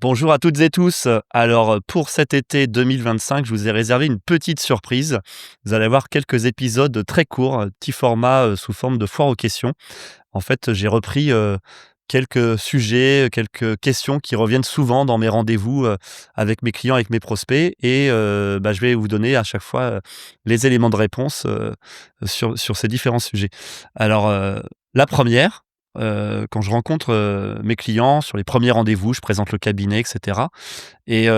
Bonjour à toutes et tous. Alors, pour cet été 2025, je vous ai réservé une petite surprise. Vous allez avoir quelques épisodes très courts, petit format, sous forme de foire aux questions. En fait, j'ai repris, quelques sujets, quelques questions qui reviennent souvent dans mes rendez-vous, avec mes clients, avec mes prospects et je vais vous donner à chaque fois, les éléments de réponse, sur ces différents sujets. Alors, la première, quand je rencontre, mes clients sur les premiers rendez-vous, je présente le cabinet et cetera et ils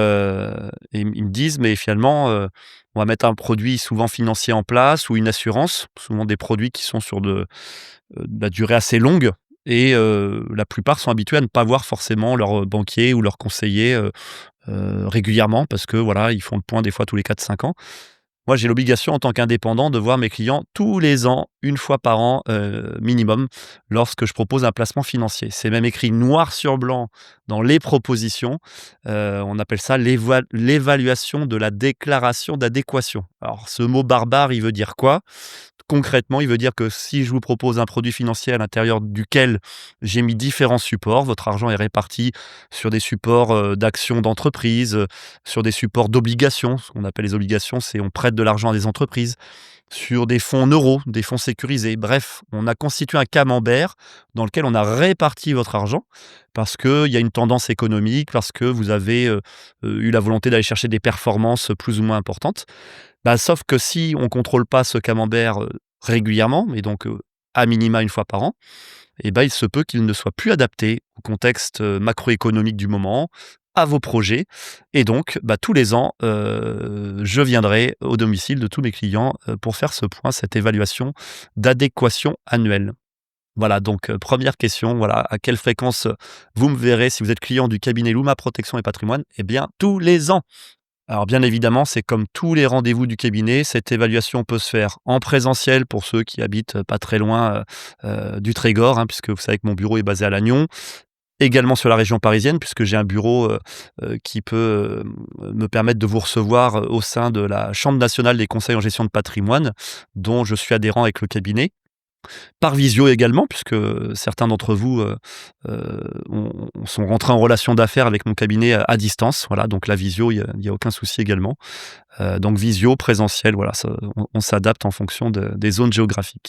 me disent: «Mais finalement, on va mettre un produit souvent financier en place ou une assurance», souvent des produits qui sont sur de la durée assez longue et la plupart sont habitués à ne pas voir forcément leur, banquier ou leur conseiller, régulièrement parce que voilà, ils font le point des fois tous les 4 5 ans. Moi, j'ai l'obligation en tant qu'indépendant de voir mes clients tous les ans, une fois par an, minimum, lorsque je propose un placement financier. C'est même écrit noir sur blanc dans les propositions. On appelle ça l'évaluation de la déclaration d'adéquation. Alors ce mot barbare, il veut dire quoi? Concrètement, il veut dire que si je vous propose un produit financier à l'intérieur duquel j'ai mis différents supports, votre argent est réparti sur des supports, d'actions d'entreprise, sur des supports d'obligations. Ce qu'on appelle les obligations, c'est on prête de l'argent à des entreprises, sur des fonds euros, des fonds sécurisés. Bref, on a constitué un camembert dans lequel on a réparti votre argent parce qu'il y a une tendance économique, parce que vous avez, eu la volonté d'aller chercher des performances plus ou moins importantes. Bah, sauf que si on contrôle pas ce camembert, régulièrement et donc, à minima une fois par an, et ben il se peut qu'il ne soit plus adapté au contexte, macroéconomique du moment, à vos projets et donc, bah, tous les ans, je viendrai au domicile de tous mes clients, pour faire ce point, cette évaluation d'adéquation annuelle. Voilà donc, 1 question, voilà, à quelle fréquence, vous me verrez si vous êtes client du cabinet Luma Protection et Patrimoine? Eh bien, tous les ans! Alors bien évidemment, c'est comme tous les rendez-vous du cabinet, cette évaluation peut se faire en présentiel pour ceux qui habitent, pas très loin, du Trégor, hein, puisque vous savez que mon bureau est basé à Lannion. Également sur la région parisienne puisque j'ai un bureau, qui peut, me permettre de vous recevoir, au sein de la Chambre nationale des conseils en gestion de patrimoine, dont je suis adhérent avec le cabinet. Par visio également, puisque certains d'entre vous, sont rentrés en relation d'affaires avec mon cabinet à distance. Voilà, donc la visio, il y a aucun souci également. Donc visio, présentiel, voilà, ça on s'adapte en fonction des zones géographiques.